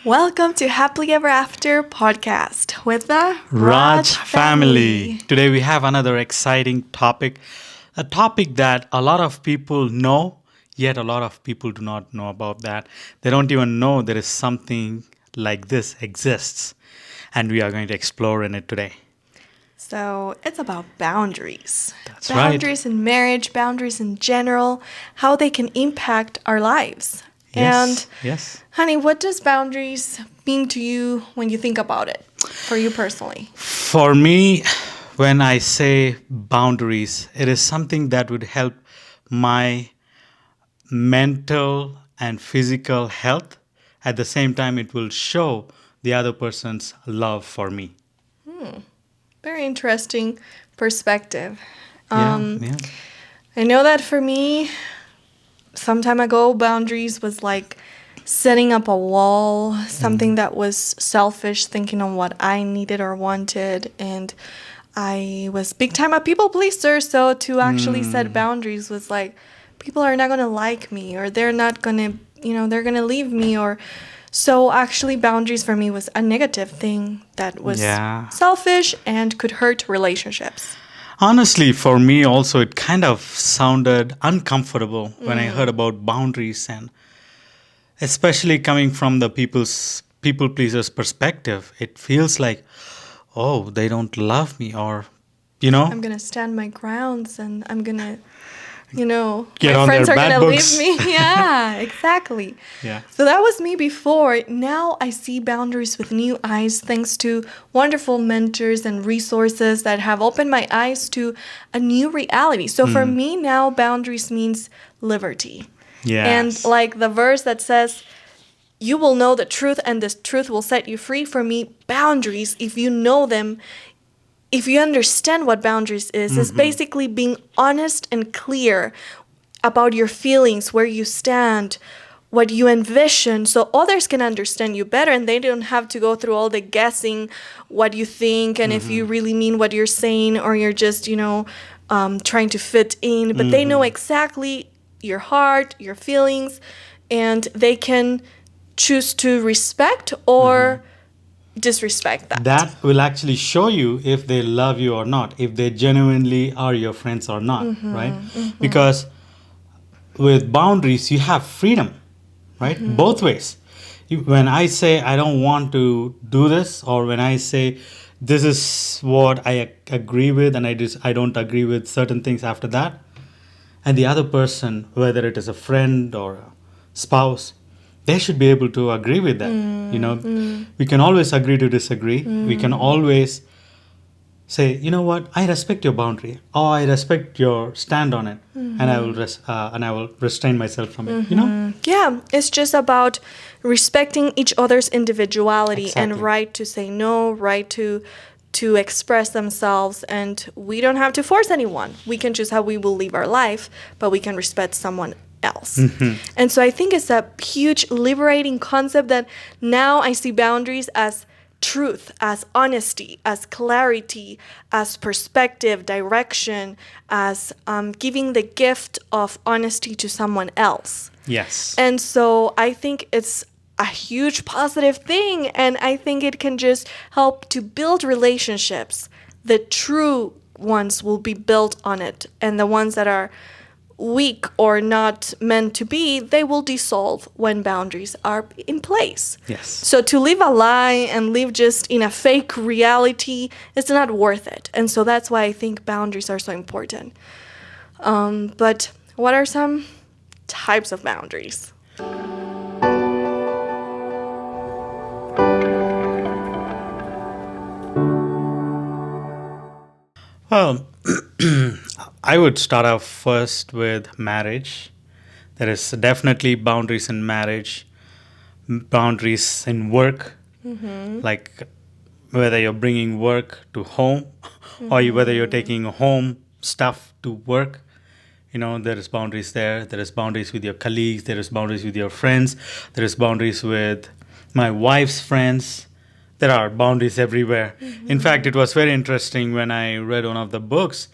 Welcome to Happily Ever After podcast with the Raj family. Today we have another exciting topic, a topic that a lot of people know, yet a lot of people do not know about that. They don't even know there is something like this exists, and we are going to explore in it today. So it's about boundaries. That's right. Boundaries in marriage, boundaries in general, how they can impact our lives. Yes. Honey, what does boundaries mean to you when you think about it, for you personally? For me, when I say boundaries, it is something that would help my mental and physical health. At the same time, it will show the other person's love for me. Very interesting perspective. Yeah. I know that for me, some time ago, boundaries was like setting up a wall, something that was selfish, thinking on what I needed or wanted. And I was big time a people pleaser. So to actually set boundaries was like, people are not going to like me, or they're not going to, they're going to leave me. Or so actually boundaries for me was a negative thing that was Yeah. selfish and could hurt relationships. Honestly, for me also, it kind of sounded uncomfortable when I heard about boundaries, and especially coming from the people pleasers perspective, it feels like, oh, they don't love me, or I'm going to stand my grounds and I'm going to, Get my on friends their are going bad to books. leave me. Yeah, exactly. Yeah. So that was me before. Now I see boundaries with new eyes thanks to wonderful mentors and resources that have opened my eyes to a new reality. So for me now, boundaries means liberty. And Yes. like the verse that says, you will know the truth and this truth will set you free. For me, boundaries, if you know them, if you understand what boundaries is basically being honest and clear about your feelings, where you stand, what you envision, so others can understand you better and they don't have to go through all the guessing what you think and if you really mean what you're saying or you're just, trying to fit in. But they know exactly your heart, your feelings, and they can choose to respect or disrespect that. That will actually show you if they love you or not, if they genuinely are your friends or not, right? Because with boundaries, you have freedom, right? Both ways. When I say I don't want to do this, or when I say this is what I agree with, and I don't agree with certain things after that, and the other person, whether it is a friend or a spouse, they should be able to agree with that. We can always agree to disagree. We can always say, you know what, I respect your boundary, or I respect your stand on it, and I will restrain myself from it. Yeah, it's just about respecting each other's individuality and Exactly. right to say no, right to express themselves, and we don't have to force anyone. We can choose how we will live our life, but we can respect someone else. And so I think it's a huge liberating concept that now I see boundaries as truth, as honesty, as clarity, as perspective, direction, as giving the gift of honesty to someone else. Yes. And so I think it's a huge positive thing. And I think it can just help to build relationships. The true ones will be built on it. And the ones that are weak or not meant to be, they will dissolve when boundaries are in place. Yes. So to live a lie and live just in a fake reality is not worth it. And so that's why I think boundaries are so important. But what are some types of boundaries? Well, I would start off first with marriage. There is definitely boundaries in marriage, boundaries in work, like whether you're bringing work to home or whether you're taking home stuff to work. There is boundaries there. There is boundaries with your colleagues. There is boundaries with your friends. There is boundaries with my wife's friends. There are boundaries everywhere. In fact, it was very interesting when I read one of the books.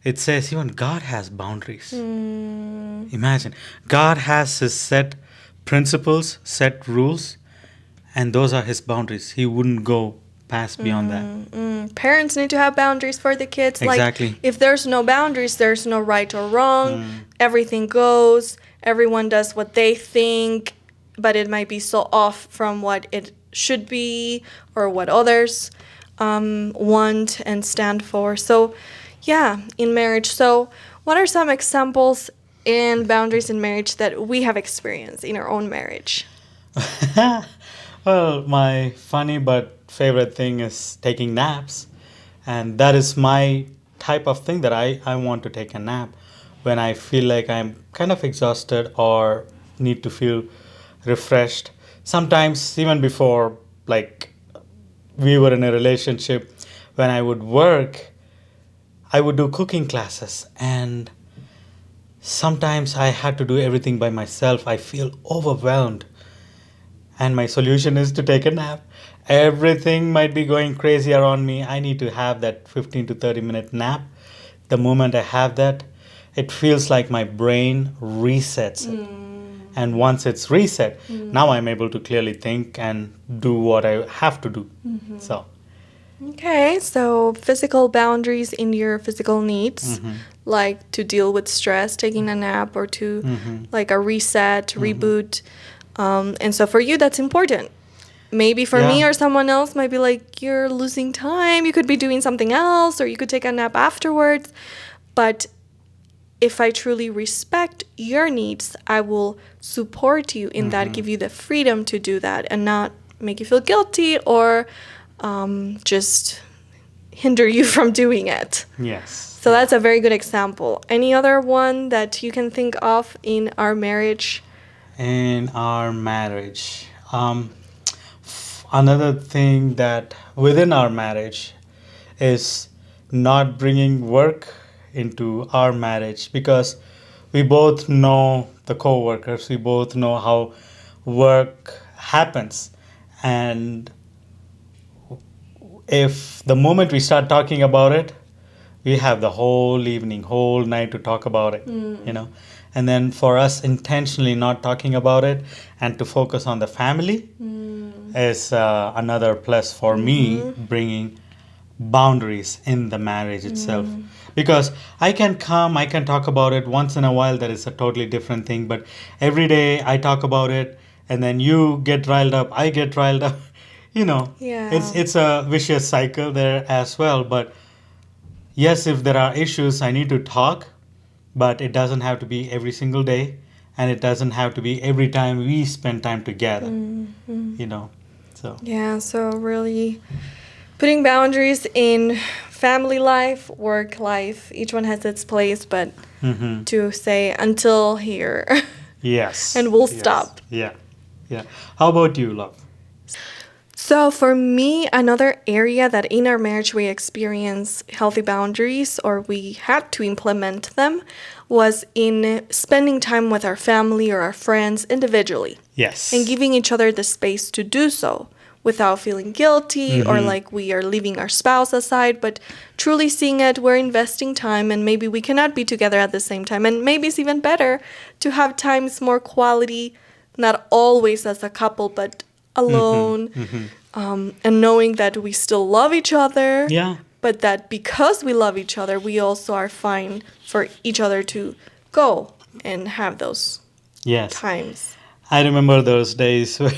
It says even God has boundaries. Imagine, God has his set principles, set rules, and those are his boundaries. He wouldn't go past beyond that. Parents need to have boundaries for the kids. Exactly. Like, if there's no boundaries, there's no right or wrong. Everything goes. Everyone does what they think, but it might be so off from what it should be or what others want and stand for. So, yeah, in marriage. So, what are some examples in boundaries in marriage that we have experienced in our own marriage? Well, my funny but favorite thing is taking naps. And that is my type of thing that I want to take a nap when I feel like I'm kind of exhausted or need to feel refreshed. Sometimes, even before, like, we were in a relationship, when I would work, I would do cooking classes. And sometimes I had to do everything by myself. I feel overwhelmed. And my solution is to take a nap. Everything might be going crazy around me. I need to have that 15 to 30-minute nap. The moment I have that, it feels like my brain resets it. And once it's reset, now I'm able to clearly think and do what I have to do. So, Okay, so physical boundaries in your physical needs, like to deal with stress, taking a nap, or to like a reset, reboot. And so for you, that's important. Maybe for me Yeah. or someone else might be like, you're losing time. You could be doing something else, or you could take a nap afterwards. But if I truly respect your needs, I will support you in that, give you the freedom to do that, and not make you feel guilty or just hinder you from doing it. yes. So that's a very good example. Any other one that you can think of in our marriage? In our marriage, another thing that within our marriage is not bringing work into our marriage, because we both know the co-workers, we both know how work happens. And if the moment we start talking about it, we have the whole evening, whole night to talk about it, and then for us intentionally not talking about it and to focus on the family is another plus for me, bringing boundaries in the marriage itself. Because I can come, I can talk about it once in a while, that is a totally different thing. But every day I talk about it, and then you get riled up, I get riled up. Yeah. It's a vicious cycle there as well. But yes, if there are issues, I need to talk, but it doesn't have to be every single day, and it doesn't have to be every time we spend time together. So Yeah, so really putting boundaries in family life, work life, each one has its place, but to say until here. yes, And we'll yes. stop. Yeah. How about you, love? So for me, another area that in our marriage we experience healthy boundaries, or we had to implement them, was in spending time with our family or our friends individually. Yes. And giving each other the space to do so without feeling guilty or like we are leaving our spouse aside, but truly seeing it, we're investing time, and maybe we cannot be together at the same time. And maybe it's even better to have times more quality, not always as a couple, but alone, and knowing that we still love each other, Yeah. but that because we love each other, we also are fine for each other to go and have those Yes. times. I remember those days where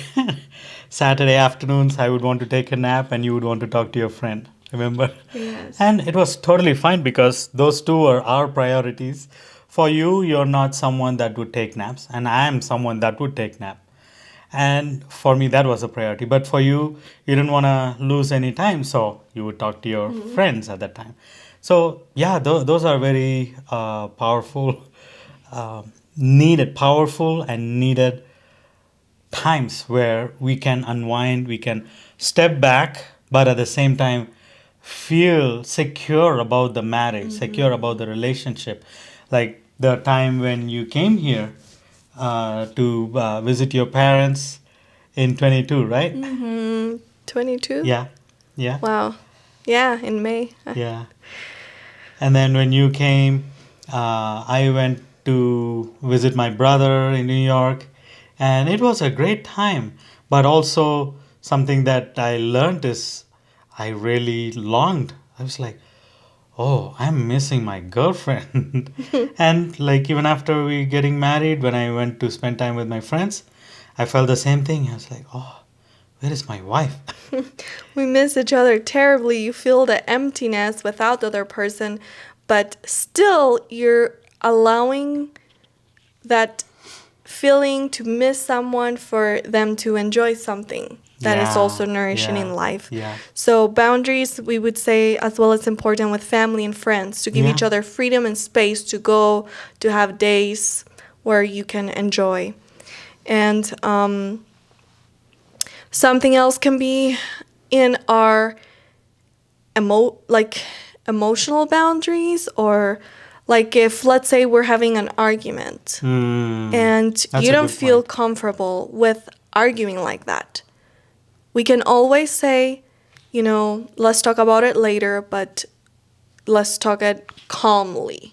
Saturday afternoons I would want to take a nap and you would want to talk to your friend. Remember? Yes. And it was totally fine because those two are our priorities. For you, you're not someone that would take naps, and I am someone that would take nap. And for me, that was a priority. But for you, you didn't want to lose any time, so you would talk to your friends at that time. So yeah, those are very powerful, powerful and needed times where we can unwind, we can step back, but at the same time feel secure about the marriage, secure about the relationship. Like the time when you came here to visit your parents in 22, right? 22? Yeah, yeah, Wow. Yeah, in May. yeah. And then when you came, I went to visit my brother in New York, and it was a great time. But also, something that I learned is I really longed. I was like, oh, I'm missing my girlfriend. And like even after we getting married, when I went to spend time with my friends, I felt the same thing. I was like, oh, where is my wife? We miss each other terribly. You feel the emptiness without the other person, but still you're allowing that feeling to miss someone for them to enjoy something that is also nourishing in life. Yeah. So boundaries, we would say, as well as important with family and friends, to give Yeah. each other freedom and space to go, to have days where you can enjoy. And something else can be in our emotional boundaries, or like if, let's say, we're having an argument and That's you a don't good feel point. comfortable with arguing like that. We can always say, let's talk about it later, but let's talk it calmly.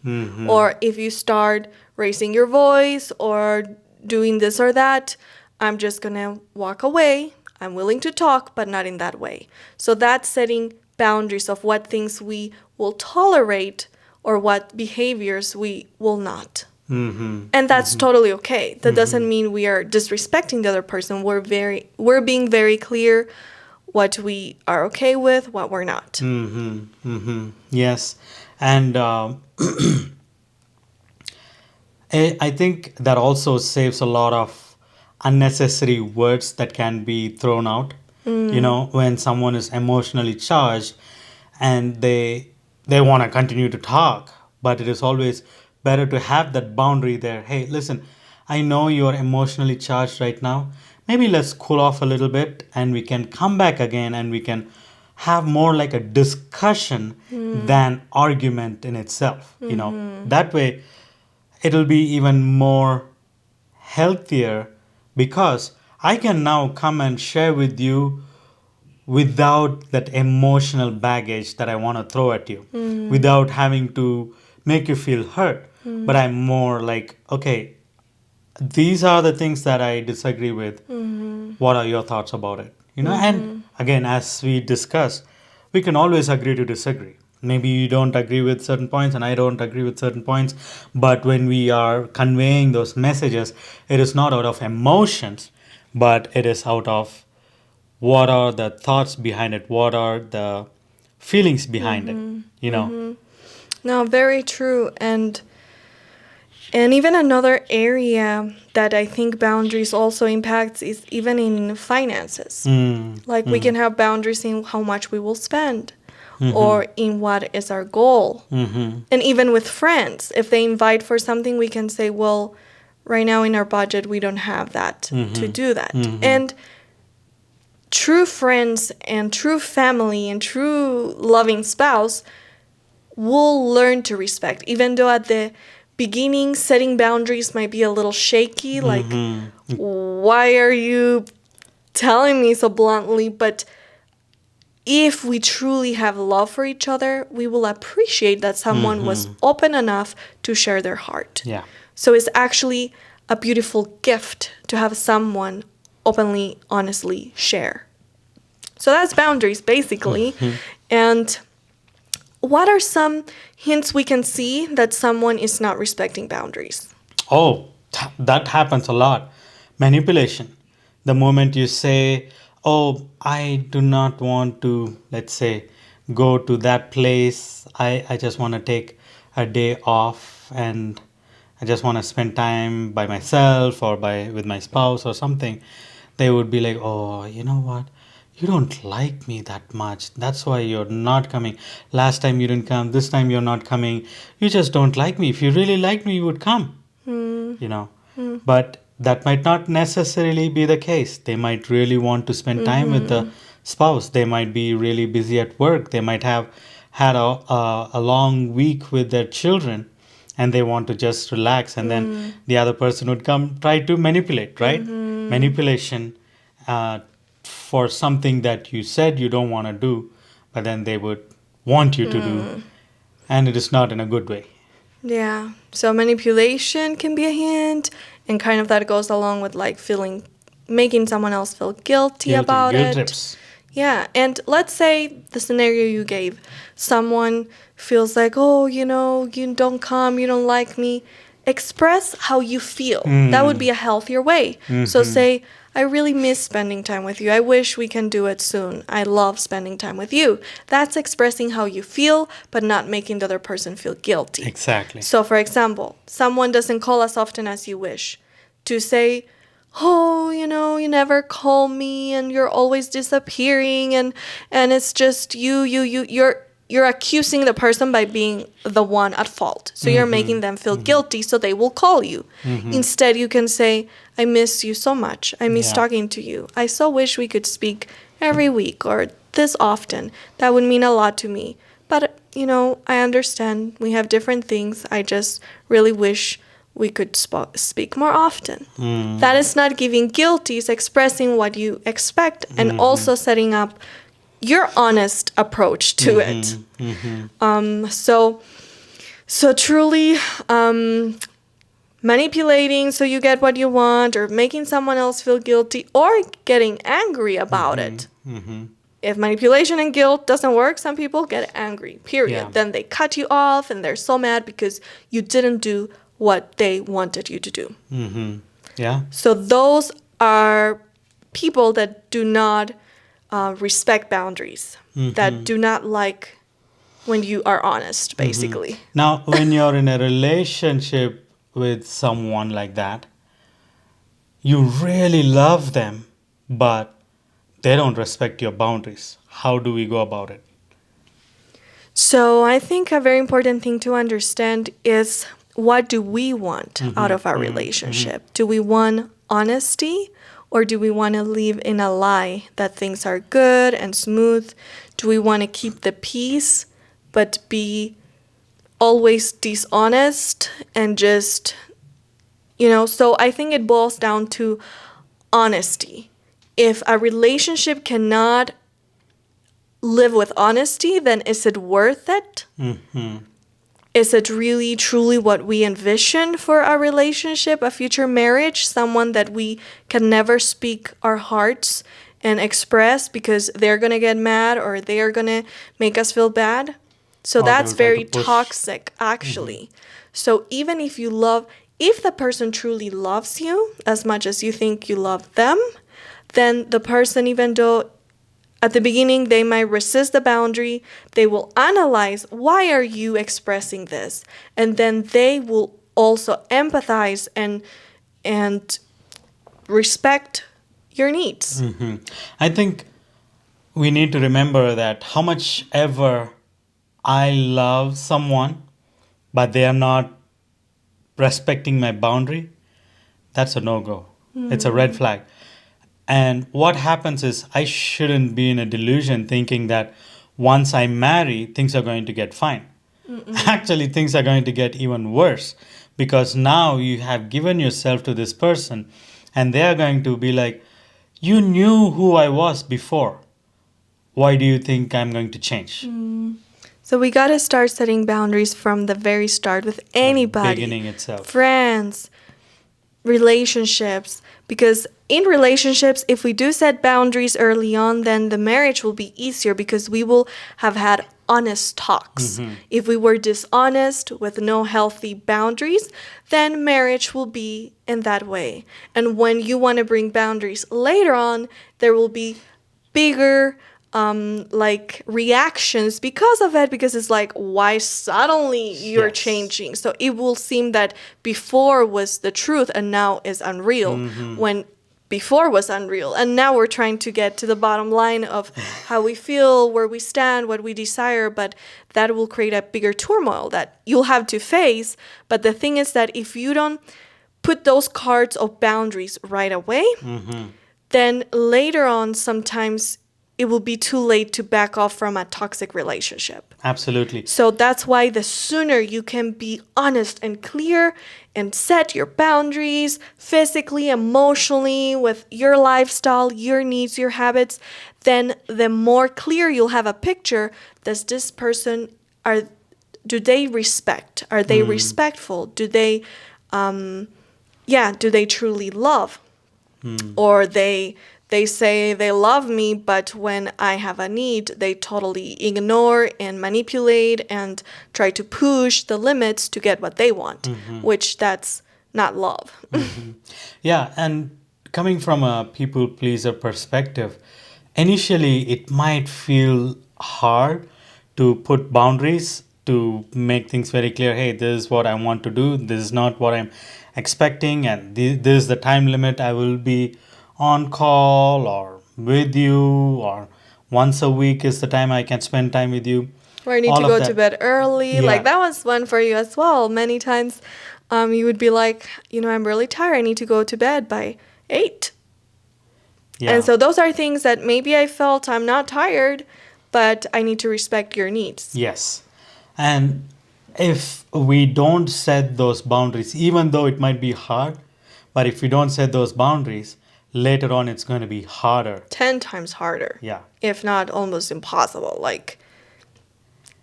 Or if you start raising your voice or doing this or that, I'm just going to walk away. I'm willing to talk, but not in that way. So that's setting boundaries of what things we will tolerate or what behaviors we will not. And that's totally okay. That doesn't mean we are disrespecting the other person. We're being very clear what we are okay with, what we're not. Yes. And I think that also saves a lot of unnecessary words that can be thrown out. When someone is emotionally charged and they want to continue to talk, but it is always better to have that boundary there. Hey, listen, I know you're emotionally charged right now. Maybe let's cool off a little bit and we can come back again and we can have more like a discussion than argument in itself. That way it'll be even more healthier because I can now come and share with you without that emotional baggage that I want to throw at you, without having to make you feel hurt. But I'm more like, okay, these are the things that I disagree with. What are your thoughts about it? And again, as we discussed, we can always agree to disagree. Maybe you don't agree with certain points and I don't agree with certain points, but when we are conveying those messages, it is not out of emotions, but it is out of what are the thoughts behind it, what are the feelings behind it. No, very true. And even another area that I think boundaries also impacts is even in finances. Like we can have boundaries in how much we will spend or in what is our goal. And even with friends, if they invite for something, we can say, well, right now in our budget, we don't have that to do that. And true friends and true family and true loving spouse will learn to respect, even though at the beginning setting boundaries might be a little shaky, like why are you telling me so bluntly? But if we truly have love for each other, we will appreciate that someone was open enough to share their heart. Yeah. So it's actually a beautiful gift to have someone openly, honestly share. So that's boundaries, basically. And what are some hints we can see that someone is not respecting boundaries? Oh, that happens a lot. Manipulation. The moment you say, oh, I do not want to, let's say, go to that place. I just want to take a day off and I just want to spend time by myself or with my spouse or something. They would be like, oh, you know what? You don't like me that much. That's why you're not coming. Last time you didn't come. This time you're not coming. You just don't like me. If you really liked me, you would come. But that might not necessarily be the case. They might really want to spend time with the spouse. They might be really busy at work. They might have had a long week with their children and they want to just relax. And then the other person would come try to manipulate, right? Manipulation for something that you said you don't want to do, but then they would want you to do. And it is not in a good way. Yeah. So manipulation can be a hint, and kind of that goes along with like feeling making someone else feel guilty Guilty, about guilt it. trips. Yeah, and let's say the scenario you gave, someone feels like, oh, you don't come, you don't like me. Express how you feel. That would be a healthier way. So say, I really miss spending time with you. I wish we can do it soon. I love spending time with you. That's expressing how you feel, but not making the other person feel guilty. Exactly. So, for example, someone doesn't call as often as you wish. To say, oh, you never call me and you're always disappearing and it's just you're accusing the person by being the one at fault. So you're making them feel guilty so they will call you. Instead, you can say, I miss you so much. I miss Yeah. talking to you. I so wish we could speak every week or this often. That would mean a lot to me. But, I understand we have different things. I just really wish we could speak more often. That is not giving guilty, it's expressing what you expect and also setting up your honest approach to it. So truly manipulating so you get what you want, or making someone else feel guilty, or getting angry about it. If manipulation and guilt doesn't work, some people get angry, period. Yeah. Then they cut you off and they're so mad because you didn't do what they wanted you to do. Yeah. So those are people that do not respect boundaries, that do not like when you are honest, basically. Now, when you're in a relationship with someone like that, you really love them, but they don't respect your boundaries. How do we go about it? So I think a very important thing to understand is, what do we want out of our relationship? Do we want honesty, or do we want to live in a lie that things are good and smooth? Do we want to keep the peace but be always dishonest and just, so I think it boils down to honesty. If a relationship cannot live with honesty, then is it worth it? Is it really truly what we envision for a relationship, a future marriage? Someone that we can never speak our hearts and express because they're going to get mad or they are going to make us feel bad? So Or that's they'll try to very push. toxic, actually. So even if if the person truly loves you as much as you think you love them, then the person, even though at the beginning they might resist the boundary, they will analyze, why are you expressing this? And then they will also empathize and respect your needs. I think we need to remember that how much ever I love someone, but they are not respecting my boundary, that's a no-go. It's a red flag. And what happens is, I shouldn't be in a delusion thinking that once I marry, things are going to get fine. Actually, things are going to get even worse, because now you have given yourself to this person and they are going to be like, you knew who I was before. Why do you think I'm going to change? So we got to start setting boundaries from the very start with anybody. Beginning itself. Friends, relationships. Because in relationships, if we do set boundaries early on, then the marriage will be easier because we will have had honest talks. If we were dishonest with no healthy boundaries, then marriage will be in that way. And when you want to bring boundaries later on, there will be bigger reactions because of it, because it's like, why suddenly you're Yes. changing? So it will seem that before was the truth and now is unreal, when before was unreal, and now we're trying to get to the bottom line of how we feel, where we stand, what we desire, but that will create a bigger turmoil that you'll have to face. But the thing is that if you don't put those cards of boundaries right away, then later on sometimes it will be too late to back off from a toxic relationship. Absolutely. So that's why the sooner you can be honest and clear and set your boundaries physically, emotionally, with your lifestyle, your needs, your habits, then the more clear you'll have a picture. Does this person, do they respect? Are they respectful? Do they, do they truly love? or they say they love me, but when I have a need, they totally ignore and manipulate and try to push the limits to get what they want, which that's not love. Yeah, and coming from a people pleaser perspective, initially it might feel hard to put boundaries, to make things very clear. Hey, this is what I want to do, this is not what I'm expecting, and this is the time limit I will be on call or with you, or once a week is the time I can spend time with you. Or I need to All of go to that. bed early. Yeah. Like that was one for you as well. Many times you would be like, I'm really tired. I need to go to bed by 8. Yeah. And so those are things that maybe I felt I'm not tired, but I need to respect your needs. Yes. And if we don't set those boundaries, even though it might be hard, but if we don't set those boundaries, later on it's going to be harder. 10 times harder. Yeah. If not almost impossible. Like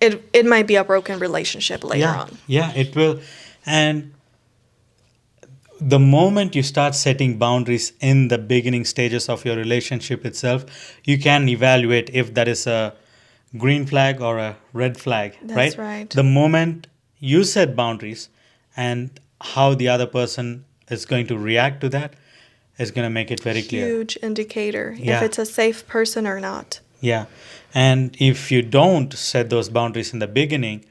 it might be a broken relationship later on. Yeah, it will. And the moment you start setting boundaries in the beginning stages of your relationship itself, you can evaluate if that is a green flag or a red flag. That's right. The moment you set boundaries and how the other person is going to react to that is going to make it very clear. Huge indicator Yeah. if it's a safe person or not. Yeah. And if you don't set those boundaries in the beginning,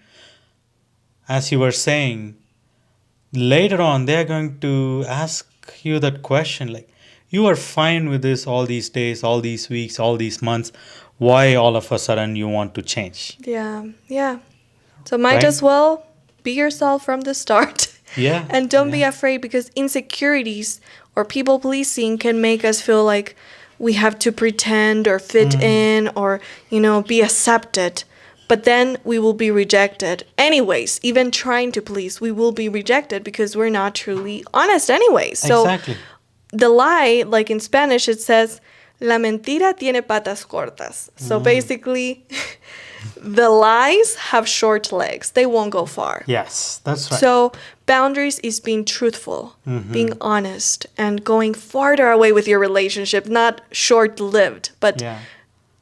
as you were saying, later on they're going to ask you that question like, you are fine with this all these days, all these weeks, all these months, why all of a sudden you want to change? Yeah. So might Right? as well be yourself from the start. Yeah. And don't be afraid, because insecurities or people pleasing can make us feel like we have to pretend or fit in or, be accepted. But then we will be rejected. Anyways, even trying to please, we will be rejected because we're not truly honest anyways. So Exactly. the lie, like in Spanish, it says, la mentira tiene patas cortas. So basically, the lies have short legs. They won't go far. Yes, that's right. So boundaries is being truthful, being honest, and going farther away with your relationship, not short-lived, but Yeah.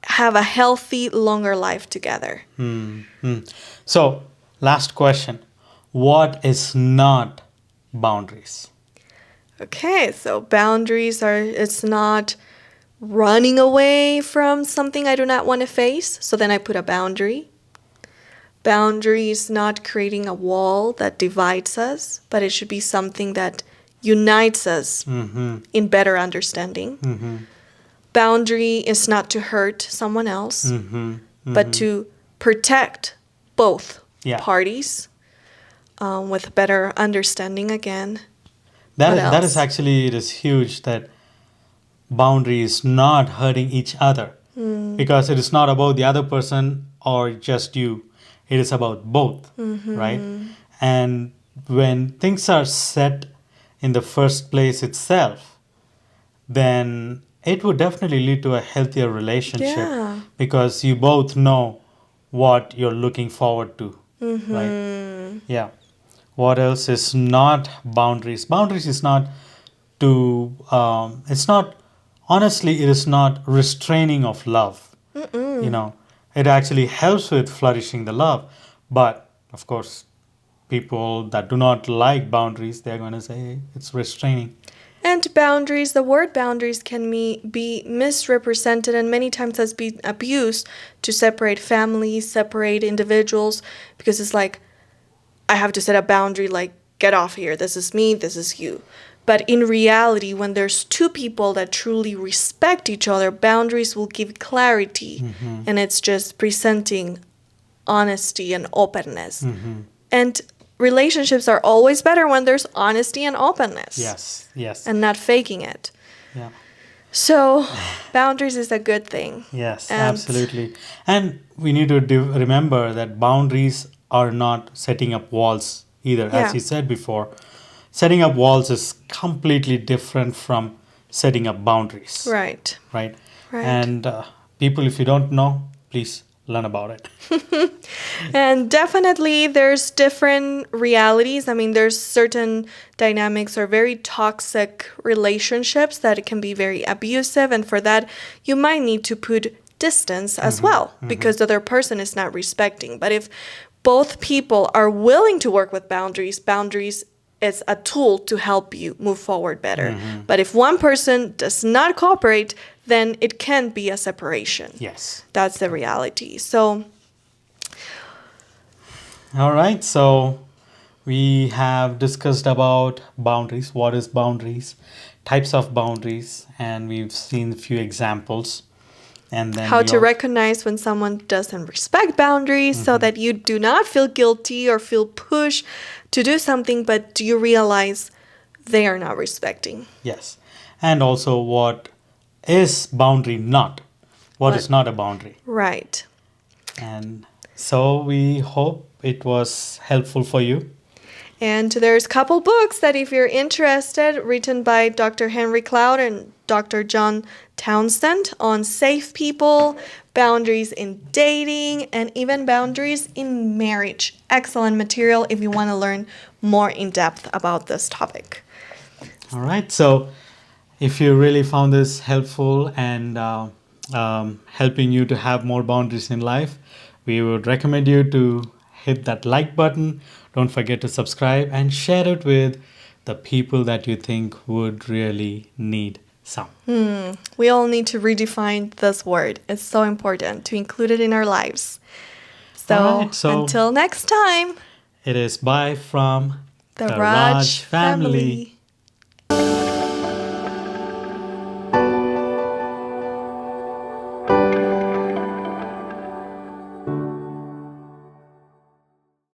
have a healthy, longer life together. So, last question. What is not boundaries? Okay, so boundaries it's not running away from something I do not want to face, so then I put a boundary. Boundary is not creating a wall that divides us, but it should be something that unites us in better understanding. Boundary is not to hurt someone else, but to protect both Yeah. parties with better understanding again. That What is else? actually, it is huge that boundary is not hurting each other, because it is not about the other person or just you. It is about both, right? And when things are set in the first place itself, then it would definitely lead to a healthier relationship, Yeah. because you both know what you're looking forward to, right? Yeah. What else is not boundaries? Boundaries is not to, it's not, honestly, it is not restraining of love. It actually helps with flourishing the love. But, of course, people that do not like boundaries, they're going to say, hey, it's restraining. And boundaries, the word boundaries can be misrepresented and many times has been abused to separate families, separate individuals, because it's like, I have to set a boundary, like, get off here. This is me, this is you. But in reality, when there's two people that truly respect each other, boundaries will give clarity. And it's just presenting honesty and openness. And relationships are always better when there's honesty and openness. Yes. And not faking it. Yeah. So boundaries is a good thing. Yes, And- absolutely. And we need to remember that boundaries are not setting up walls either. Yeah. As you said before, setting up walls is completely different from setting up boundaries. Right. Right. Right. And people, if you don't know, please learn about it. And definitely there's different realities. I mean, there's certain dynamics or very toxic relationships that it can be very abusive. And for that, you might need to put distance as well because the other person is not respecting. But if both people are willing to work with boundaries is a tool to help you move forward better. But if one person does not cooperate, then it can be a separation. Yes. That's the reality. So, All right. So we have discussed about boundaries. What is boundaries? Types of boundaries, and we've seen a few examples. And then how to recognize when someone doesn't respect boundaries so that you do not feel guilty or feel pushed to do something, but you realize they are not respecting. Yes. And also what is boundary not? What is not a boundary? Right. And so we hope it was helpful for you. And there's a couple books that if you're interested, written by Dr. Henry Cloud and Dr. John Townsend on safe people, boundaries in dating, and even boundaries in marriage. Excellent material if you want to learn more in depth about this topic. All right. So if you really found this helpful and helping you to have more boundaries in life, we would recommend you to hit that like button. Don't forget to subscribe and share it with the people that you think would really need some. We all need to redefine this word. It's so important to include it in our lives. All right, so until next time, it is bye from the Raj family.